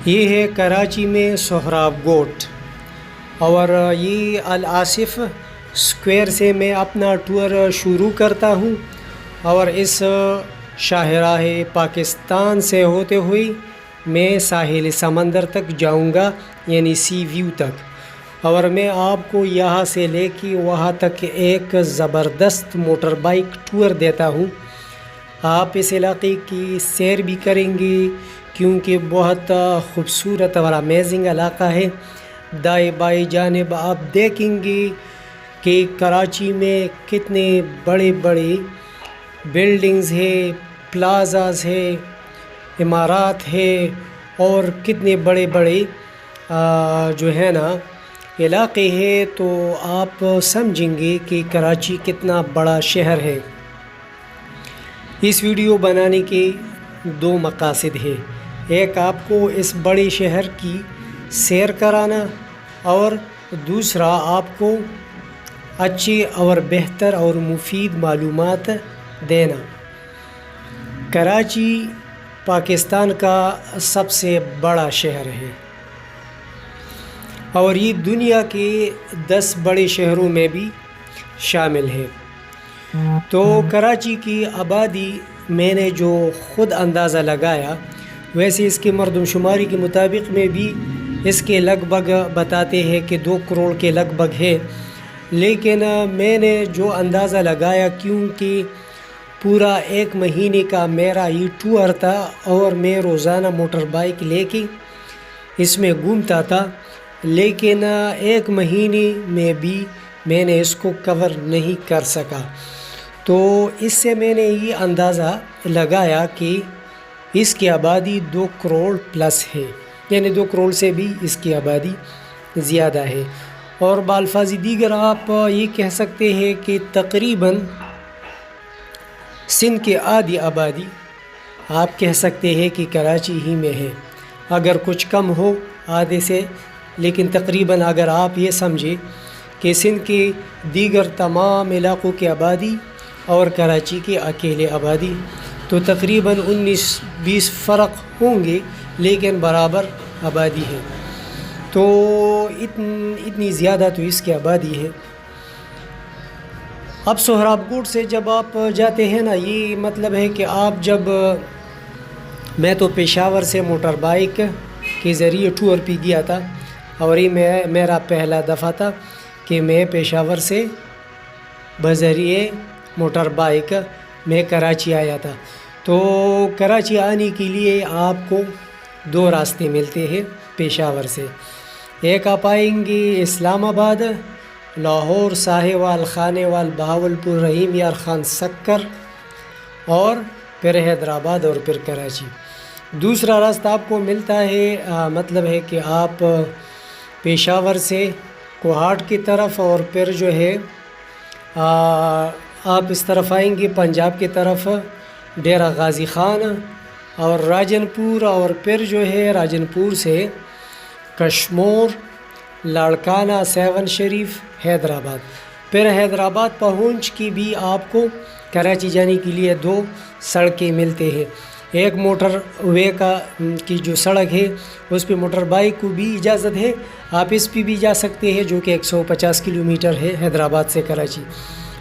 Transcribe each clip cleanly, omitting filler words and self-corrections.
یہ ہے کراچی میں سہراب گوٹ، اور یہ الآصف اسکوائر سے میں اپنا ٹور شروع کرتا ہوں، اور اس شاہراہ پاکستان سے ہوتے ہوئے میں ساحل سمندر تک جاؤں گا، یعنی سی ویو تک، اور میں آپ کو یہاں سے لے کے وہاں تک ایک زبردست موٹر بائک ٹور دیتا ہوں۔ آپ اس علاقے کی سیر بھی کریں گے کیونکہ بہت خوبصورت اور امیزنگ علاقہ ہے۔ دائیں بائیں جانب آپ دیکھیں گے کہ کراچی میں کتنے بڑے بڑے بلڈنگز ہے، پلازاز ہے، عمارات ہے، اور کتنے بڑے بڑے جو ہے نا علاقے ہے، تو آپ سمجھیں گے کہ کراچی کتنا بڑا شہر ہے۔ اس ویڈیو بنانے کے دو مقاصد ہیں، ایک آپ کو اس بڑے شہر کی سیر کرانا، اور دوسرا آپ کو اچھی اور بہتر اور مفید معلومات دینا۔ کراچی پاکستان کا سب سے بڑا شہر ہے، اور یہ دنیا کے 10 بڑے شہروں میں بھی شامل ہے۔ تو کراچی کی آبادی میں نے جو خود اندازہ لگایا، ویسے اس کی مردم شماری کے مطابق میں بھی اس کے لگ بھگ بتاتے ہیں کہ 2 کروڑ کے لگ بھگ ہے، لیکن میں نے جو اندازہ لگایا، کیونکہ پورا 1 مہینے کا میرا یہ ٹور تھا اور میں روزانہ موٹر بائک لے کے اس میں گھومتا تھا، لیکن 1 مہینے میں بھی میں نے اس کو کور نہیں کر سکا۔ تو اس سے میں نے یہ اندازہ لگایا کہ اس کی آبادی 2 کروڑ پلس ہے، یعنی 2 کروڑ سے بھی اس کی آبادی زیادہ ہے، اور بالفاظ دیگر آپ یہ کہہ سکتے ہیں کہ تقریباً سندھ کی آدھی آبادی آپ کہہ سکتے ہیں کہ کراچی ہی میں ہے، اگر کچھ کم ہو آدھے سے، لیکن تقریباً اگر آپ یہ سمجھیں کہ سندھ کی دیگر تمام علاقوں کی آبادی اور کراچی کی اکیلے آبادی، تو تقریباً 19-20 فرق ہوں گے، لیکن برابر آبادی ہے۔ تو اتنی زیادہ تو اس کی آبادی ہے۔ اب سہراب گوٹ سے جب آپ جاتے ہیں نا، یہ مطلب ہے کہ آپ جب، میں تو پشاور سے موٹر بائک کے ذریعے ٹور پہ گیا تھا، اور یہ میرا پہلا دفعہ تھا کہ میں پشاور سے بذریعے موٹر بائک میں کراچی آیا تھا۔ تو کراچی آنے کے لیے آپ کو 2 راستے ملتے ہیں پشاور سے، ایک آپ آئیں گے اسلام آباد، لاہور، ساہیوال، خانیوال، بہاولپور، رحیم یار خان سکر، اور پھر حیدرآباد، اور پھر کراچی۔ دوسرا راستہ آپ کو ملتا ہے، مطلب ہے کہ آپ پشاور سے کوہاٹ کی طرف، اور پھر جو ہے آپ اس طرف آئیں گے پنجاب کی طرف، ڈیرہ غازی خان اور راجن پور، اور پھر جو ہے راجن پور سے کشمور، لاڑکانہ، 7 شریف، حیدرآباد۔ پھر حیدرآباد پہنچ کے بھی آپ کو کراچی جانے کے لیے 2 سڑکیں ملتے ہیں، ایک موٹر وے کی جو سڑک ہے اس پہ موٹر بائک کو بھی اجازت ہے، آپ اس پہ بھی جا سکتے ہیں، جو کہ 150 کلومیٹر ہے حیدرآباد سے کراچی،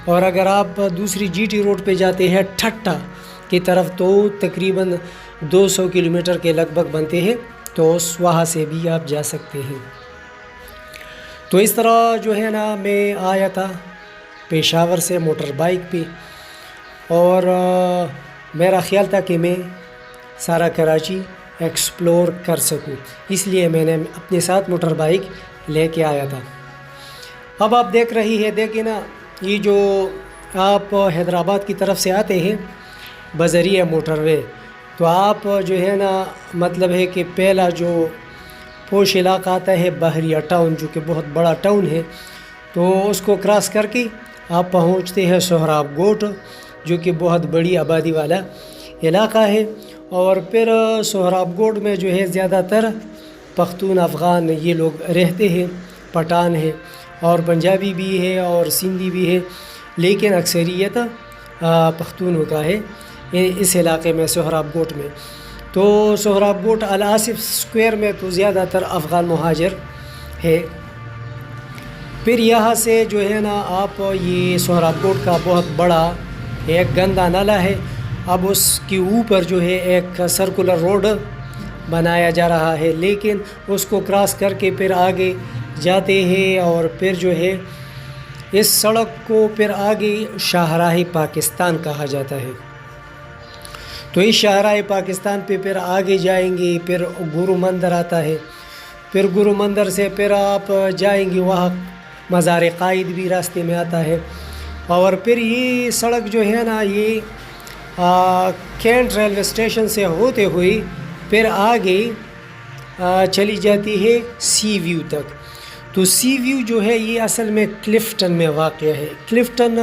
اور اگر آپ دوسری جی ٹی روڈ پہ جاتے ہیں ٹھٹا کی طرف، تو تقریباً 200 کلومیٹر کے لگ بھگ بنتے ہیں، تو وہاں سے بھی آپ جا سکتے ہیں۔ تو اس طرح جو ہے نا میں آیا تھا پشاور سے موٹر بائک پہ، اور میرا خیال تھا کہ میں سارا کراچی ایکسپلور کر سکوں، اس لیے میں نے اپنے ساتھ موٹر بائک لے کے آیا تھا۔ اب آپ دیکھ رہی ہے، دیکھیں نا، یہ جو آپ حیدرآباد کی طرف سے آتے ہیں بذریعہ موٹر وے، تو آپ جو ہے نا مطلب ہے کہ پہلا جو پوش علاقہ آتا ہے بحریہ ٹاؤن، جو کہ بہت بڑا ٹاؤن ہے، تو اس کو کراس کر کے آپ پہنچتے ہیں سہراب گوٹ، جو کہ بہت بڑی آبادی والا علاقہ ہے، اور پھر سہراب گوٹ میں جو ہے زیادہ تر پختون، افغان یہ لوگ رہتے ہیں، پٹھان ہے، اور پنجابی بھی ہے، اور سندھی بھی ہے، لیکن اکثریت پختونوں کا ہے اس علاقے میں، سہراب گوٹ میں۔ تو سہراب کوٹ الآصف اسکوائر میں تو زیادہ تر افغان مہاجر ہے۔ پھر یہاں سے جو ہے نا آپ یہ سہراب کوٹ کا بہت بڑا ایک گندا نالا ہے، اب اس کے اوپر جو ہے ایک سرکولر روڈ بنایا جا رہا ہے، لیکن اس کو کراس کر کے پھر آگے جاتے ہیں اور پھر جو ہے اس سڑک کو پھر آگے شاہراہ پاکستان کہا جاتا ہے۔ تو اس شاہراہ پاکستان پہ پھر آگے جائیں گے، پھر گرو مندر آتا ہے، پھر گرو مندر سے پھر آپ جائیں گے وہاں مزار قائد بھی راستے میں آتا ہے، اور پھر یہ سڑک جو ہے نا یہ کینٹ ریلوے اسٹیشن سے ہوتے ہوئی پھر آگے چلی جاتی ہے سی ویو تک۔ تو سی ویو جو ہے یہ اصل میں کلفٹن میں واقع ہے، کلفٹن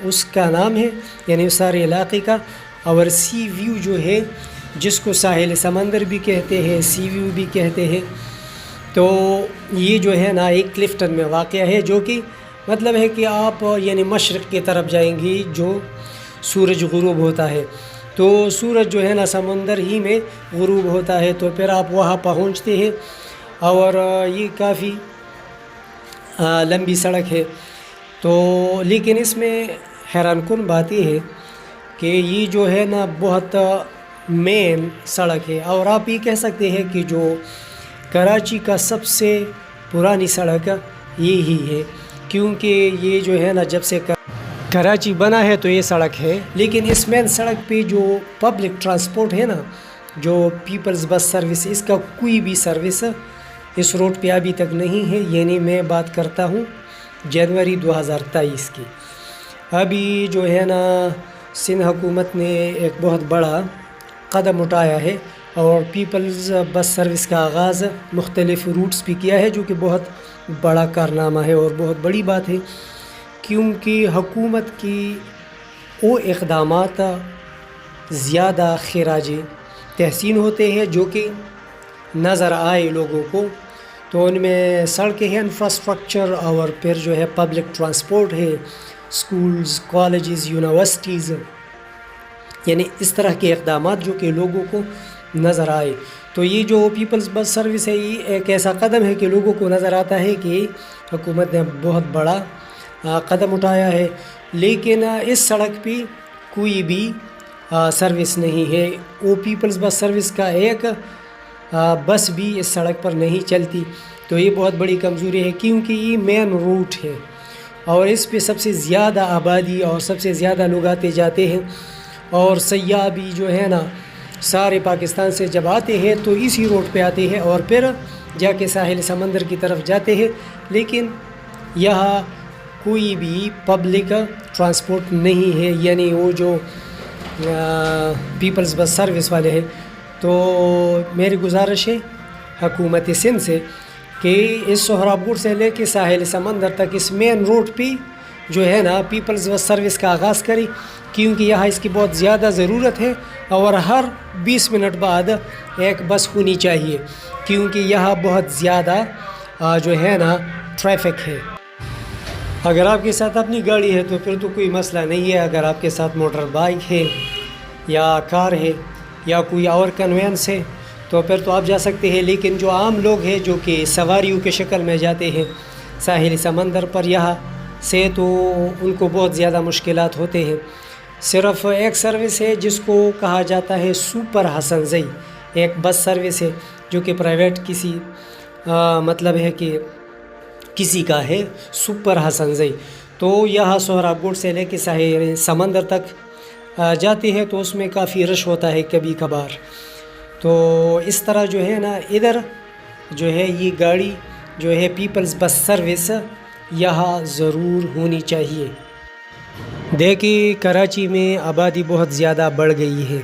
اس کا نام ہے یعنی اس سارے علاقے کا، اور سی ویو جو ہے جس کو ساحل سمندر بھی کہتے ہیں، سی ویو بھی کہتے ہیں، تو یہ جو ہے نا ایک کلفٹن میں واقع ہے، جو کہ مطلب ہے کہ آپ یعنی مشرق کی طرف جائیں گی جو سورج غروب ہوتا ہے، تو سورج جو ہے نا سمندر ہی میں غروب ہوتا ہے، تو پھر آپ وہاں پہنچتے ہیں، اور یہ کافی لمبی سڑک ہے۔ تو لیکن اس میں حیران کن بات یہ ہے کہ یہ جو ہے نا بہت مین سڑک ہے، اور آپ یہ کہہ سکتے ہیں کہ جو کراچی کا سب سے پرانی سڑک یہی ہے، کیونکہ یہ جو ہے نا جب سے کراچی بنا ہے تو یہ سڑک ہے، لیکن اس مین سڑک پہ جو پبلک ٹرانسپورٹ ہے نا، جو پیپلز بس سروس، اس کا کوئی بھی سروس اس روڈ پہ ابھی تک نہیں ہے، یعنی میں بات کرتا ہوں جنوری 2023 کی۔ ابھی جو ہے نا سندھ حکومت نے ایک بہت بڑا قدم اٹھایا ہے اور پیپلز بس سروس کا آغاز مختلف روٹس بھی کیا ہے، جو کہ بہت بڑا کارنامہ ہے اور بہت بڑی بات ہے، کیونکہ حکومت کی وہ اقدامات زیادہ خراج تحسین ہوتے ہیں جو کہ نظر آئے لوگوں کو، تو ان میں سڑکیں ہیں، انفراسٹرکچر، اور پھر جو ہے پبلک ٹرانسپورٹ ہے، سکولز، کالجز، یونیورسٹیز، یعنی اس طرح کے اقدامات جو کہ لوگوں کو نظر آئے۔ تو یہ جو پیپلز بس سروس ہے یہ ایک ایسا قدم ہے کہ لوگوں کو نظر آتا ہے کہ حکومت نے بہت بڑا قدم اٹھایا ہے، لیکن اس سڑک پہ کوئی بھی سروس نہیں ہے، وہ پیپلز بس سروس کا ایک بس بھی اس سڑک پر نہیں چلتی، تو یہ بہت بڑی کمزوری ہے، کیونکہ یہ مین روٹ ہے اور اس پہ سب سے زیادہ آبادی اور سب سے زیادہ لوگ آتے جاتے ہیں، اور سیاح بھی جو ہے نا سارے پاکستان سے جب آتے ہیں تو اسی روڈ پہ آتے ہیں اور پھر جا کے ساحل سمندر کی طرف جاتے ہیں، لیکن یہاں کوئی بھی پبلک ٹرانسپورٹ نہیں ہے، یعنی وہ جو پیپلز بس سروس والے ہیں۔ تو میری گزارش ہے حکومت سندھ سے کہ اس سہراب کوٹ سے لے کے ساحل سمندر تک اس مین روڈ پہ جو ہے نا پیپلز بس سروس کا آغاز کری، کیونکہ یہاں اس کی بہت زیادہ ضرورت ہے، اور ہر 20 منٹ بعد ایک بس ہونی چاہیے، کیونکہ یہاں بہت زیادہ جو ہے نا ٹریفک ہے۔ اگر آپ کے ساتھ اپنی گاڑی ہے تو پھر تو کوئی مسئلہ نہیں ہے، اگر آپ کے ساتھ موٹر بائک ہے یا کار ہے یا کوئی اور کنوینس ہے تو پھر تو آپ جا سکتے ہیں، لیکن جو عام لوگ ہیں جو کہ سواریوں کے شکل میں جاتے ہیں ساحل سمندر پر یہاں سے، تو ان کو بہت زیادہ مشکلات ہوتے ہیں۔ صرف ایک سروس ہے جس کو کہا جاتا ہے سپر حسن زئی، ایک بس سروس ہے جو کہ پرائیویٹ کسی مطلب ہے کہ کسی کا ہے، سپر حسن زئی، تو یہاں سہراب کوٹ سے لے کے ساحل سمندر تک جاتے ہیں، تو اس میں کافی رش ہوتا ہے کبھی کبھار۔ تو اس طرح جو ہے نا ادھر جو ہے یہ گاڑی جو ہے پیپلز بس سروس یہاں ضرور ہونی چاہیے۔ دیکھیے کراچی میں آبادی بہت زیادہ بڑھ گئی ہے،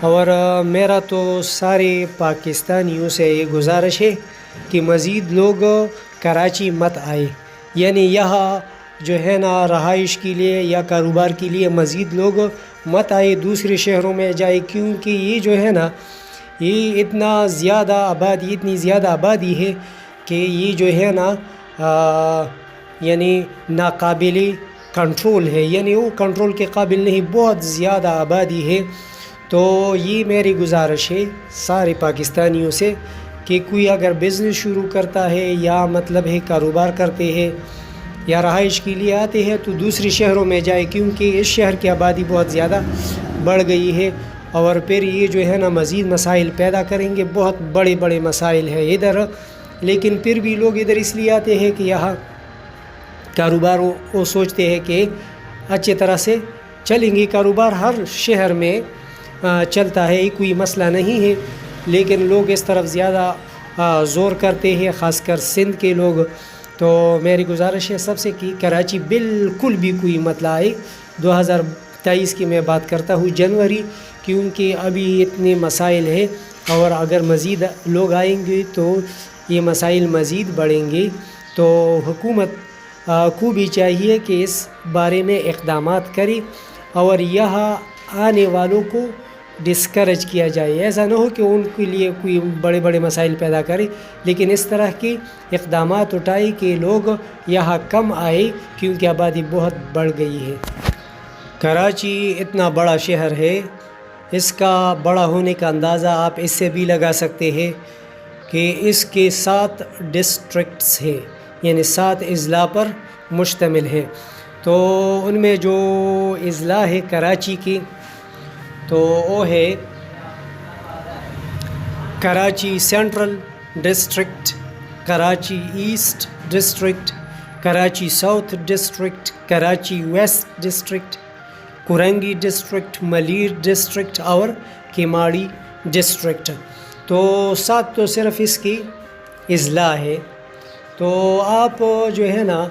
اور میرا تو سارے پاکستانیوں سے یہ گزارش ہے کہ مزید لوگ کراچی مت آئے، یعنی یہاں جو ہے نا رہائش کے لیے یا کاروبار کے لیے مزید لوگ مت آئے، دوسرے شہروں میں جائے، کیونکہ یہ جو ہے نا یہ اتنی زیادہ آبادی ہے کہ یہ جو ہے نا یعنی ناقابل کنٹرول ہے، یعنی وہ کنٹرول کے قابل نہیں، بہت زیادہ آبادی ہے۔ تو یہ میری گزارش ہے سارے پاکستانیوں سے کہ کوئی اگر بزنس شروع کرتا ہے یا مطلب ہے کاروبار کرتے ہیں یا رہائش کے لیے آتے ہیں تو دوسرے شہروں میں جائے، کیونکہ اس شہر کی آبادی بہت زیادہ بڑھ گئی ہے اور پھر یہ جو ہے نا مزید مسائل پیدا کریں گے، بہت بڑے بڑے مسائل ہیں ادھر، لیکن پھر بھی لوگ ادھر اس لیے آتے ہیں کہ یہاں کاروبار وہ سوچتے ہیں کہ اچھی طرح سے چلیں گے، کاروبار ہر شہر میں چلتا ہے، کوئی مسئلہ نہیں ہے، لیکن لوگ اس طرف زیادہ زور کرتے ہیں، خاص کر سندھ کے لوگ۔ تو میری گزارش ہے سب سے کہ کراچی بالکل بھی کوئی مسئلہ آئے 2023 کی میں بات کرتا ہوں جنوری، کیونکہ ابھی اتنے مسائل ہیں اور اگر مزید لوگ آئیں گے تو یہ مسائل مزید بڑھیں گے۔ تو حکومت کو بھی چاہیے کہ اس بارے میں اقدامات کرے اور یہاں آنے والوں کو ڈسکریج کیا جائے، ایسا نہ ہو کہ ان کے لیے کوئی بڑے بڑے مسائل پیدا کرے، لیکن اس طرح کے اقدامات اٹھائے کہ لوگ یہاں کم آئے، کیونکہ آبادی بہت بڑھ گئی ہے۔ کراچی اتنا بڑا شہر ہے، اس کا بڑا ہونے کا اندازہ آپ اس سے بھی لگا سکتے ہیں کہ اس کے 7 ڈسٹرکٹس ہیں، یعنی 7 اضلاع پر مشتمل ہے۔ تو ان میں جو اضلاع ہے کراچی کی تو وہ ہے Karachi central district, Karachi east district, Karachi south district, Karachi west district, Korangi district, Malir district اور کیماڑی ڈسٹرکٹ۔ تو 7 تو صرف اس کی اضلاع ہے۔ تو آپ جو ہے نا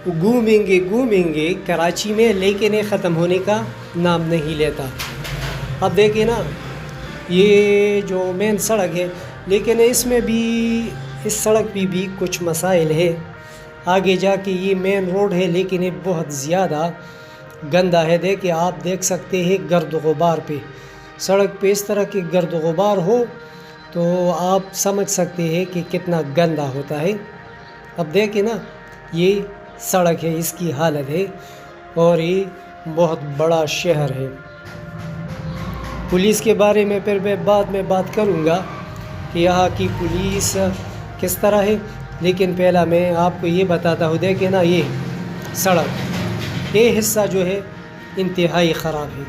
گھومیں گے کراچی میں، لیکن یہ ختم ہونے کا نام نہیں لیتا۔ اب دیکھیں نا یہ جو مین سڑک ہے، لیکن اس میں بھی اس سڑک پہ بھی کچھ مسائل ہے، آگے جا کے یہ مین روڈ ہے لیکن یہ بہت زیادہ گندا ہے۔ دیکھیں آپ دیکھ سکتے ہیں گرد و غبار پہ، سڑک پہ اس طرح کی گرد و غبار ہو تو آپ سمجھ سکتے ہیں کہ کتنا گندا ہوتا ہے۔ اب دیکھیں نا یہ سڑک ہے، اس کی حالت ہے، اور یہ بہت بڑا شہر ہے۔ پولیس کے بارے میں پھر میں بعد میں بات کروں گا کہ یہاں کی پولیس کس طرح ہے، لیکن پہلا میں آپ کو یہ بتاتا ہوں۔ دیکھیں نا یہ سڑک، یہ حصہ جو ہے انتہائی خراب ہے۔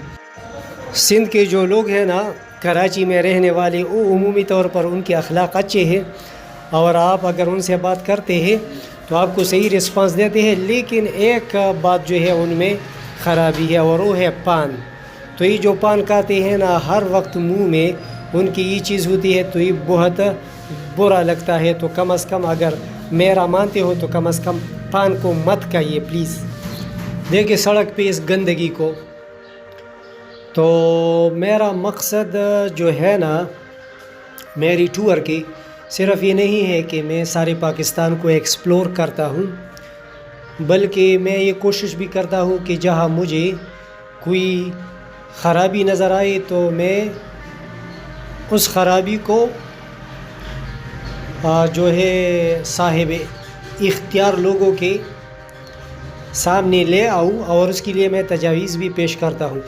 سندھ کے جو لوگ ہیں نا کراچی میں رہنے والے، وہ عمومی طور پر ان کے اخلاق اچھے ہیں اور آپ اگر ان سے بات کرتے ہیں تو آپ کو صحیح رسپانس دیتے ہیں، لیکن ایک بات جو ہے ان میں خرابی ہے اور وہ ہے پان۔ تو یہ جو پان کھاتے ہیں نا ہر وقت منہ میں ان کی یہ چیز ہوتی ہے تو یہ بہت برا لگتا ہے۔ تو کم از کم اگر میرا مانتے ہو تو کم از کم پان کو مت کھائیے پلیز۔ دیکھیں سڑک پہ اس گندگی کو۔ تو میرا مقصد جو ہے نا میری ٹور کی صرف یہ نہیں ہے کہ میں سارے پاکستان کو ایکسپلور کرتا ہوں، بلکہ میں یہ کوشش بھی کرتا ہوں کہ جہاں مجھے کوئی خرابی نظر آئے تو میں اس خرابی کو جو ہے صاحب اختیار لوگوں کے سامنے لے آؤں اور اس کے لیے میں تجاویز بھی پیش کرتا ہوں۔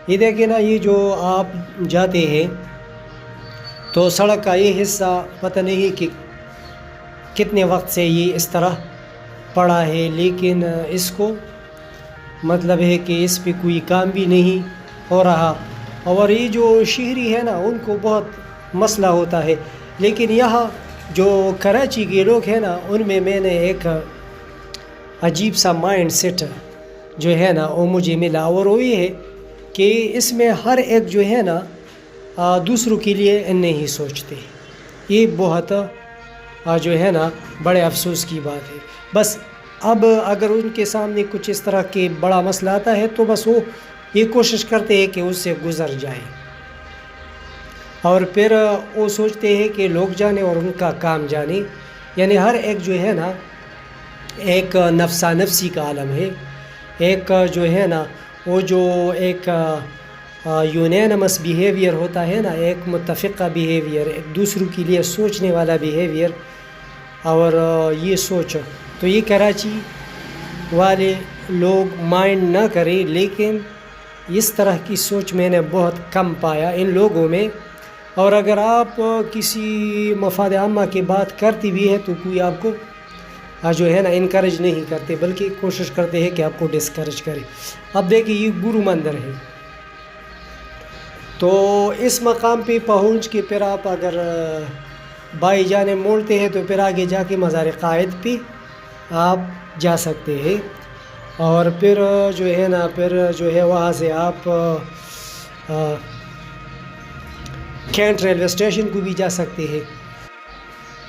یہ دیکھیں نا یہ جو آپ جاتے ہیں تو سڑک کا یہ حصہ پتہ نہیں کہ کتنے وقت سے یہ اس طرح پڑا ہے، لیکن اس کو مطلب ہے کہ اس پہ کوئی کام بھی نہیں ہو رہا، اور یہ جو شہری ہے نا ان کو بہت مسئلہ ہوتا ہے۔ لیکن یہاں جو کراچی کے لوگ ہیں نا ان میں نے ایک عجیب سا مائنڈ سیٹ جو ہے نا وہ مجھے ملا، اور وہ یہ ہے کہ اس میں ہر ایک جو ہے نا دوسروں کے لیے نہیں سوچتے۔ یہ بہت جو ہے نا بڑے افسوس کی بات ہے۔ بس اب اگر ان کے سامنے کچھ اس طرح کے بڑا مسئلہ آتا ہے تو بس وہ یہ کوشش کرتے ہیں کہ اس سے گزر جائیں، اور پھر وہ سوچتے ہیں کہ لوگ جانے اور ان کا کام جانے، یعنی ہر ایک جو ہے نا ایک نفسا نفسی کا عالم ہے۔ ایک جو ہے نا وہ جو ایک یونینمس بیہیویئر ہوتا ہے نا، ایک متفقہ بیہیویئر، ایک دوسروں کے لیے سوچنے والا بیہیویئر، اور یہ سوچ تو یہ کراچی والے لوگ مائنڈ نہ کریں، لیکن اس طرح کی سوچ میں نے بہت کم پایا ان لوگوں میں. اور اگر آپ کسی مفاد عامہ کی بات کرتی بھی ہے تو کوئی آپ کو جو ہے نا انکریج نہیں کرتے، بلکہ کوشش کرتے ہیں کہ آپ کو ڈسکریج کرے. اب دیکھیے یہ گرو مندر ہے، تو اس مقام پہ پہنچ کے پھر آپ اگر بائی جانب موڑتے ہیں تو پھر آگے جا کے مزار قائد پہ آپ جا سکتے ہیں. اور پھر جو ہے نا وہاں سے آپ کینٹ ریلوے اسٹیشن کو بھی جا سکتے ہیں.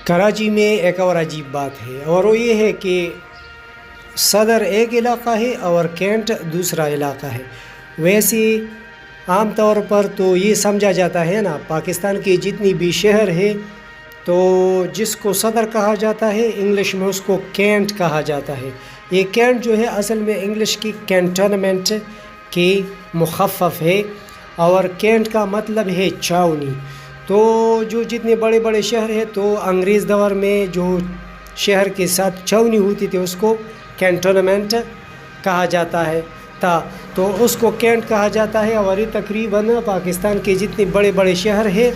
کراچی میں ایک اور عجیب بات ہے، اور وہ یہ ہے کہ صدر ایک علاقہ ہے اور کینٹ دوسرا علاقہ ہے. ویسے عام طور پر تو یہ سمجھا جاتا ہے نا، پاکستان کی جتنی بھی شہر ہے تو جس کو صدر کہا جاتا ہے انگلش میں اس کو کینٹ کہا جاتا ہے. یہ کینٹ جو ہے اصل میں انگلش کی کینٹونمنٹ کی مخفف ہے، اور کینٹ کا مطلب ہے چھاؤنی. تو جو جتنے بڑے بڑے شہر ہیں تو انگریز دور میں جو شہر کے ساتھ چھاؤنی ہوتی تھی اس کو کینٹونمنٹ کہا جاتا ہے تو اس کو کینٹ کہا جاتا ہے. اور یہ تقریباً پاکستان کے جتنے بڑے بڑے شہر ہیں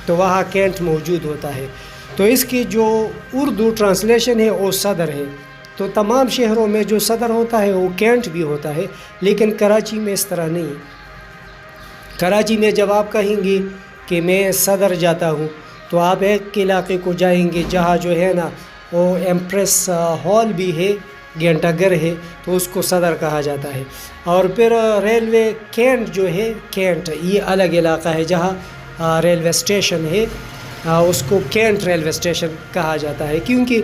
تو وہاں کینٹ موجود ہوتا ہے. تو اس کی جو اردو ٹرانسلیشن ہے وہ صدر ہے. تو تمام شہروں میں جو صدر ہوتا ہے وہ کینٹ بھی ہوتا ہے، لیکن کراچی میں اس طرح نہیں. کراچی میں جب آپ کہیں گے کہ میں صدر جاتا ہوں تو آپ ایک علاقے کو جائیں گے جہاں جو ہے نا وہ ایمپریس ہال بھی ہے، گھنٹہ گھر ہے، تو اس کو صدر کہا جاتا ہے. اور پھر ریلوے کینٹ جو ہے، کینٹ یہ الگ علاقہ ہے جہاں ریلوے اسٹیشن ہے، اس کو کینٹ ریلوے اسٹیشن کہا جاتا ہے. کیونکہ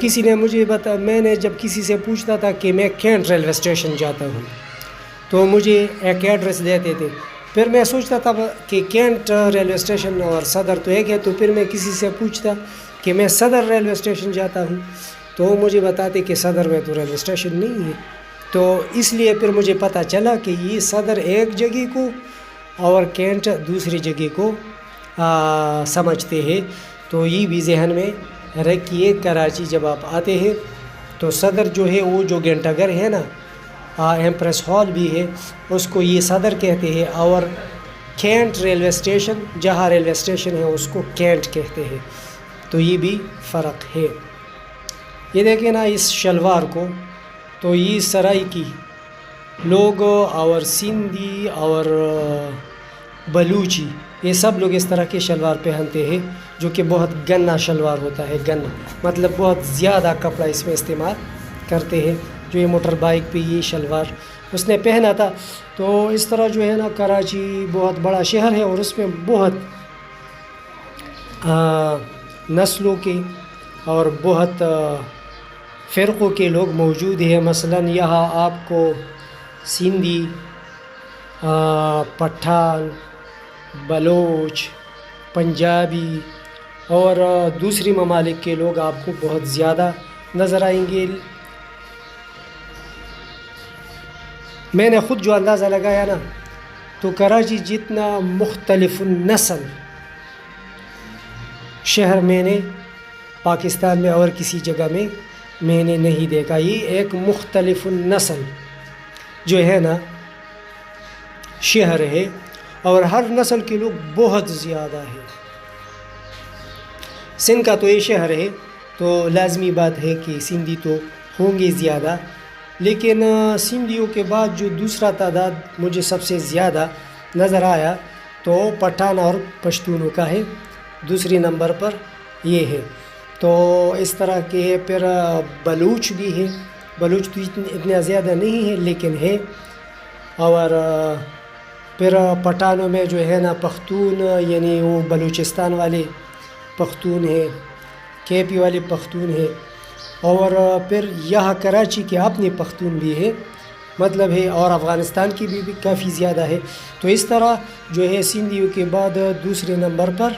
کسی نے مجھے میں نے جب کسی سے پوچھتا تھا کہ میں کینٹ ریلوے اسٹیشن جاتا ہوں تو مجھے ایک ایڈریس دیتے تھے. پھر میں سوچتا تھا کہ کینٹ ریلوے اسٹیشن اور صدر تو ایک ہے، تو پھر میں کسی سے پوچھتا کہ میں صدر ریلوے اسٹیشن جاتا ہوں تو مجھے بتاتے کہ صدر میں تو ریلوے اسٹیشن نہیں ہے. تو اس لیے پھر مجھے پتہ چلا کہ یہ صدر ایک جگہ کو اور کینٹ دوسری جگہ کو سمجھتے ہیں. تو یہ بھی ذہن میں رکھیے. کراچی جب آپ آتے ہیں تو صدر جو ہے وہ جو گھنٹہ گھر ہے نا، ایمپریس ہال بھی ہے، اس کو یہ صدر کہتے ہیں. اور کینٹ ریلوے اسٹیشن جہاں ریلوے اسٹیشن ہے اس کو کینٹ کہتے ہیں. تو یہ بھی فرق ہے. یہ دیکھیں نا اس شلوار کو، تو یہ سرائکی لوگ اور سندھی اور بلوچی یہ سب لوگ اس طرح کے شلوار پہنتے ہیں، جو کہ بہت گنا شلوار ہوتا ہے. گنا مطلب بہت زیادہ کپڑا اس میں استعمال کرتے ہیں. جو یہ موٹر بائک پہ یہ شلوار اس نے پہنا تھا. تو اس طرح جو ہے نا کراچی بہت بڑا شہر ہے اور اس میں بہت نسلوں کے اور بہت فرقوں کے لوگ موجود ہیں. مثلا یہاں آپ کو سندھی، پٹھان، بلوچ، پنجابی اور دوسری ممالک کے لوگ آپ کو بہت زیادہ نظر آئیں گے. میں نے خود جو اندازہ لگایا نا، تو کراچی جتنا مختلف نسل شہر میں نے پاکستان میں اور کسی جگہ میں نے نہیں دیکھا. یہ ایک مختلف نسل جو ہے نا شہر ہے، اور ہر نسل کے لوگ بہت زیادہ ہیں. سندھ کا تو یہ شہر ہے تو لازمی بات ہے کہ سندھی تو ہوں گے زیادہ، لیکن سندھیوں کے بعد جو دوسرا تعداد مجھے سب سے زیادہ نظر آیا تو پٹھان اور پشتونوں کا ہے. دوسری نمبر پر یہ ہے. تو اس طرح کے پھر بلوچ بھی ہے. بلوچ تو اتنا زیادہ نہیں ہے لیکن ہے. اور پھر پٹھانوں میں جو ہے نا پختون، یعنی وہ بلوچستان والے پختون ہے، کے پی والے پختون ہے. اور پھر یہاں کراچی کے اپنے پختون بھی ہے مطلب ہے، اور افغانستان کی بھی کافی زیادہ ہے. تو اس طرح جو ہے سندھیوں کے بعد دوسرے نمبر پر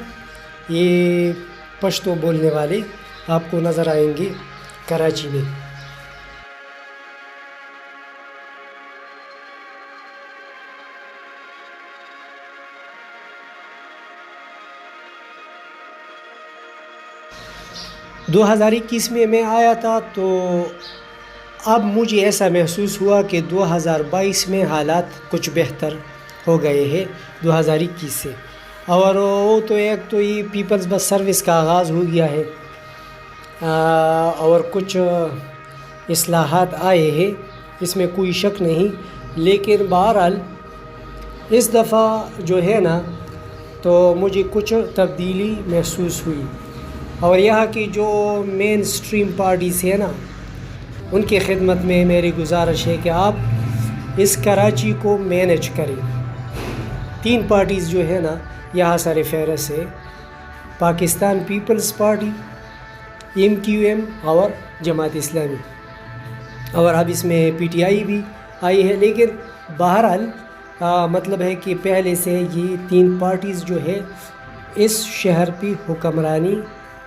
یہ پشتو بولنے والے آپ کو نظر آئیں گے کراچی میں. دو ہزار اکیس میں آیا تھا تو اب مجھے ایسا محسوس ہوا کہ 2022 میں حالات کچھ بہتر ہو گئے ہیں 2021 سے، اور وہ تو ایک تو یہ پیپلز بس سروس کا آغاز ہو گیا ہے، اور کچھ اصلاحات آئے ہیں، اس میں کوئی شک نہیں، لیکن بہرحال اس دفعہ جو ہے نا تو مجھے کچھ تبدیلی محسوس ہوئی، اور یہاں کی جو مین اسٹریم پارٹیز ہے نا ان کی خدمت میں میری گزارش ہے کہ آپ اس کراچی کو مینیج کریں۔ 3 پارٹیز جو ہے نا یہاں سر فہرست ہے، پاکستان پیپلز پارٹی، MQM اور جماعت اسلامی، اور اب اس میں PTI بھی آئی ہے، لیکن بہرحال مطلب ہے کہ پہلے سے یہ 3 پارٹیز جو ہے اس شہر پہ حکمرانی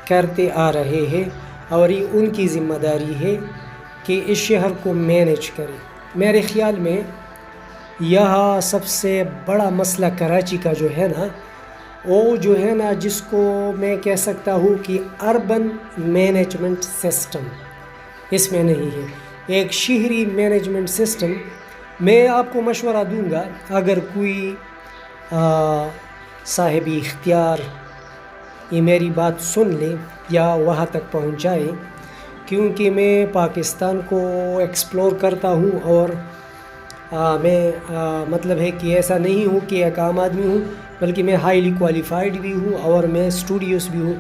کرتے آ رہے ہیں، اور یہ ان کی ذمہ داری ہے کہ اس شہر کو مینیج کرے۔ میرے خیال میں یہاں سب سے بڑا مسئلہ کراچی کا جو ہے نا وہ جو ہے نا جس کو میں کہہ سکتا ہوں کہ اربن مینجمنٹ سسٹم اس میں نہیں ہے، ایک شہری مینجمنٹ سسٹم۔ میں آپ کو مشورہ دوں گا، اگر کوئی صاحب اختیار یہ میری بات سن لے یا وہاں تک پہنچائے، کیونکہ میں پاکستان کو ایکسپلور کرتا ہوں، اور میں مطلب ہے کہ ایسا نہیں ہوں کہ ایک عام آدمی ہوں، بلکہ میں ہائیلی کوالیفائڈ بھی ہوں، اور میں اسٹوڈیوس بھی ہوں۔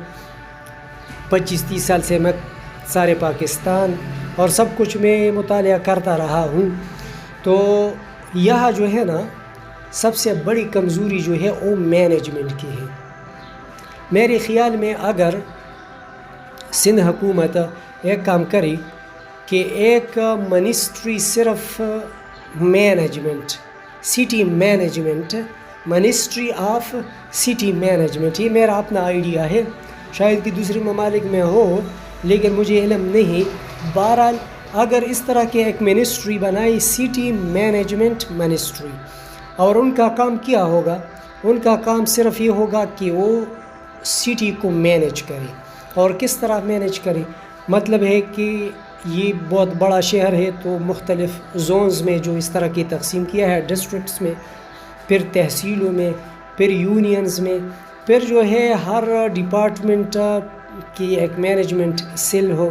25-30 سال سے میں سارے پاکستان اور سب کچھ میں مطالعہ کرتا رہا ہوں، تو یہاں جو ہے نا سب سے بڑی کمزوری جو ہے وہ مینجمنٹ کی ہے۔ میرے خیال میں اگر سندھ حکومت ایک کام کری کہ ایک منسٹری صرف management, city management, ministry of city management, یہ میرا اپنا آئیڈیا ہے، شاید کہ دوسرے ممالک میں ہو لیکن مجھے علم نہیں۔ بہرحال اگر اس طرح کے ایک منسٹری بنائی، سٹی مینجمنٹ منسٹری، اور ان کا کام کیا ہوگا؟ ان کا کام صرف یہ ہوگا کہ وہ سٹی کو مینیج کرے، اور کس طرح مینیج کرے؟ مطلب ہے کہ یہ بہت بڑا شہر ہے تو مختلف زونز میں جو اس طرح کی تقسیم کیا ہے، ڈسٹرکٹس میں، پھر تحصیلوں میں، پھر یونینز میں، پھر جو ہے ہر ڈپارٹمنٹ کی ایک مینجمنٹ سیل ہو،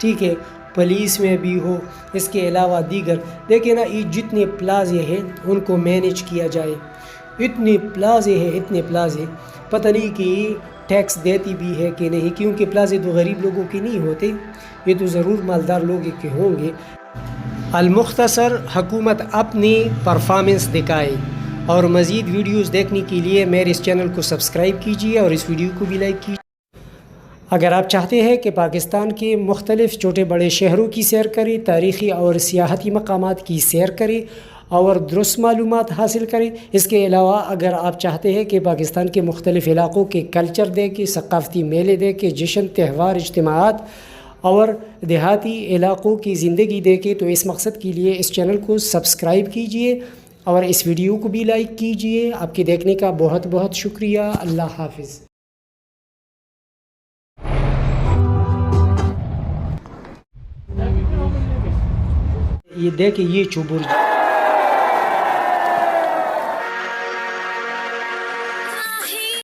ٹھیک ہے، پولیس میں بھی ہو، اس کے علاوہ دیگر، دیکھیں نا یہ جتنے پلازے ہیں ان کو مینیج کیا جائے، اتنے پلازے پتہ نہیں کہ ٹیکس دیتی بھی ہے کہ نہیں، کیونکہ پلازے تو غریب لوگوں کے نہیں ہوتے، یہ تو ضرور مالدار لوگوں کے ہوں گے۔ المختصر حکومت اپنی پرفارمنس دکھائے، اور مزید ویڈیوز دیکھنے کے لیے میرے اس چینل کو سبسکرائب کیجیے اور اس ویڈیو کو بھی لائک کیجیے۔ اگر آپ چاہتے ہیں کہ پاکستان کے مختلف چھوٹے بڑے شہروں کی سیر کریں، تاریخی اور سیاحتی مقامات کی سیر کریں اور درست معلومات حاصل کریں، اس کے علاوہ اگر آپ چاہتے ہیں کہ پاکستان کے مختلف علاقوں کے کلچر دیکھیں، ثقافتی میلے دیکھیں، جشن، تہوار، اجتماعات اور دیہاتی علاقوں کی زندگی دیکھیں، تو اس مقصد کے لیے اس چینل کو سبسکرائب کیجیے اور اس ویڈیو کو بھی لائک کیجیے۔ آپ کے دیکھنے کا بہت بہت شکریہ۔ اللہ حافظ۔ یہ دیکھیں، یہ چوبرج